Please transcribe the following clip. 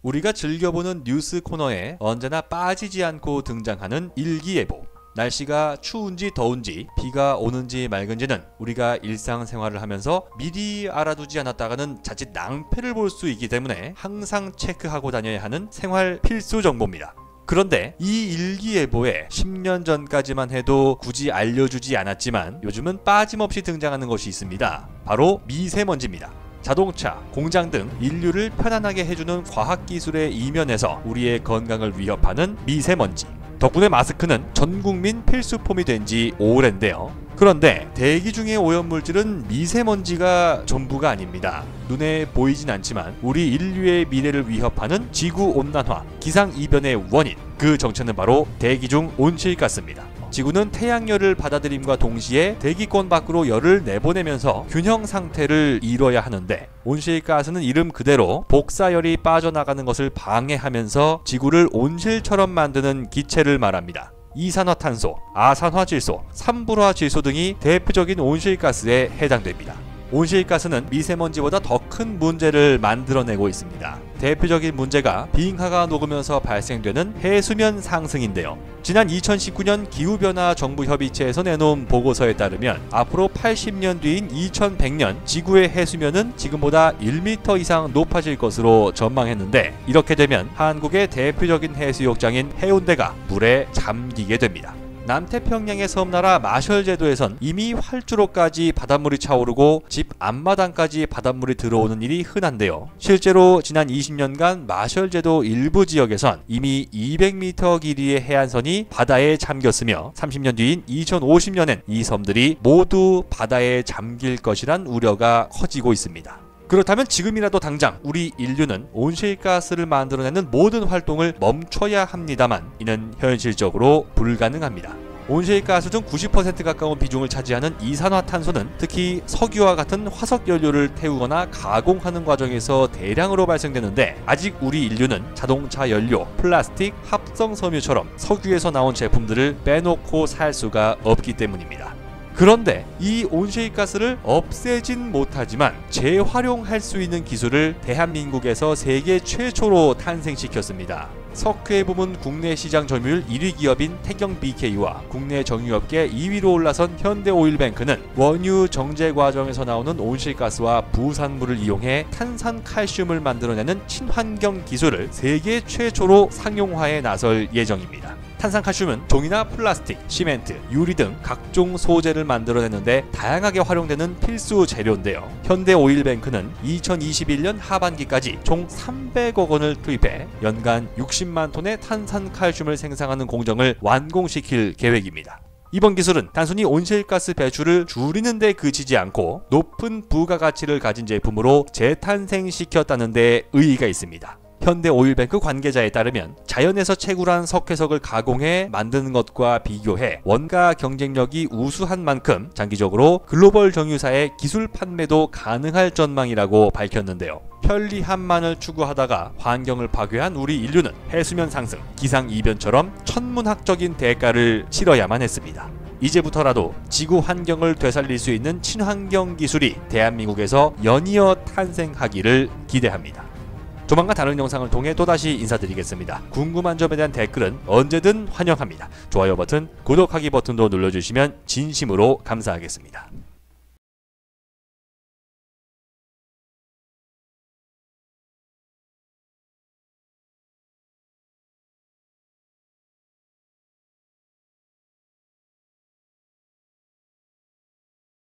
우리가 즐겨보는 뉴스 코너에 언제나 빠지지 않고 등장하는 일기예보. 날씨가 추운지 더운지 비가 오는지 맑은지는 우리가 일상생활을 하면서 미리 알아두지 않았다가는 자칫 낭패를 볼 수 있기 때문에 항상 체크하고 다녀야 하는 생활 필수 정보입니다. 그런데 이 일기예보에 10년 전까지만 해도 굳이 알려주지 않았지만 요즘은 빠짐없이 등장하는 것이 있습니다. 바로 미세먼지입니다. 자동차, 공장 등 인류를 편안하게 해주는 과학기술의 이면에서 우리의 건강을 위협하는 미세먼지. 덕분에 마스크는 전국민 필수품이 된 지 오랜데요. 그런데 대기 중의 오염물질은 미세먼지가 전부가 아닙니다. 눈에 보이진 않지만 우리 인류의 미래를 위협하는 지구온난화, 기상이변의 원인, 그 정체는 바로 대기 중 온실가스입니다. 지구는 태양열을 받아들임과 동시에 대기권 밖으로 열을 내보내면서 균형 상태를 이뤄야 하는데 온실가스는 이름 그대로 복사열이 빠져나가는 것을 방해하면서 지구를 온실처럼 만드는 기체를 말합니다. 이산화탄소, 아산화질소, 삼불화질소 등이 대표적인 온실가스에 해당됩니다. 온실가스는 미세먼지보다 더 큰 문제를 만들어내고 있습니다. 대표적인 문제가 빙하가 녹으면서 발생되는 해수면 상승인데요. 지난 2019년 기후변화 정부협의체에서 내놓은 보고서에 따르면 앞으로 80년 뒤인 2100년 지구의 해수면은 지금보다 1m 이상 높아질 것으로 전망했는데 이렇게 되면 한국의 대표적인 해수욕장인 해운대가 물에 잠기게 됩니다. 남태평양의 섬나라 마셜제도에선 이미 활주로까지 바닷물이 차오르고 집 앞마당까지 바닷물이 들어오는 일이 흔한데요. 실제로 지난 20년간 마셜제도 일부 지역에선 이미 200m 길이의 해안선이 바다에 잠겼으며 30년 뒤인 2050년엔 이 섬들이 모두 바다에 잠길 것이란 우려가 커지고 있습니다. 그렇다면 지금이라도 당장 우리 인류는 온실가스를 만들어내는 모든 활동을 멈춰야 합니다만 이는 현실적으로 불가능합니다. 온실가스 중 90% 가까운 비중을 차지하는 이산화탄소는 특히 석유와 같은 화석연료를 태우거나 가공하는 과정에서 대량으로 발생되는데 아직 우리 인류는 자동차 연료, 플라스틱, 합성섬유처럼 석유에서 나온 제품들을 빼놓고 살 수가 없기 때문입니다. 그런데 이 온실가스를 없애진 못하지만 재활용할 수 있는 기술을 대한민국에서 세계 최초로 탄생시켰습니다. 석회 부문 국내 시장 점유율 1위 기업인 태경 BK와 국내 정유업계 2위로 올라선 현대오일뱅크는 원유 정제 과정에서 나오는 온실가스와 부산물을 이용해 탄산칼슘을 만들어내는 친환경 기술을 세계 최초로 상용화에 나설 예정입니다. 탄산칼슘은 종이나 플라스틱, 시멘트, 유리 등 각종 소재를 만들어내는데 다양하게 활용되는 필수 재료인데요. 현대오일뱅크는 2021년 하반기까지 총 300억 원을 투입해 연간 60만 톤의 탄산칼슘을 생산하는 공정을 완공시킬 계획입니다. 이번 기술은 단순히 온실가스 배출을 줄이는 데 그치지 않고 높은 부가가치를 가진 제품으로 재탄생시켰다는 데 의의가 있습니다. 현대오일뱅크 관계자에 따르면 자연에서 채굴한 석회석을 가공해 만드는 것과 비교해 원가 경쟁력이 우수한 만큼 장기적으로 글로벌 정유사의 기술 판매도 가능할 전망이라고 밝혔는데요. 편리함만을 추구하다가 환경을 파괴한 우리 인류는 해수면 상승, 기상이변처럼 천문학적인 대가를 치러야만 했습니다. 이제부터라도 지구 환경을 되살릴 수 있는 친환경 기술이 대한민국에서 연이어 탄생하기를 기대합니다. 조만간 다른 영상을 통해 또다시 인사드리겠습니다. 궁금한 점에 대한 댓글은 언제든 환영합니다. 좋아요 버튼, 구독하기 버튼도 눌러주시면 진심으로 감사하겠습니다.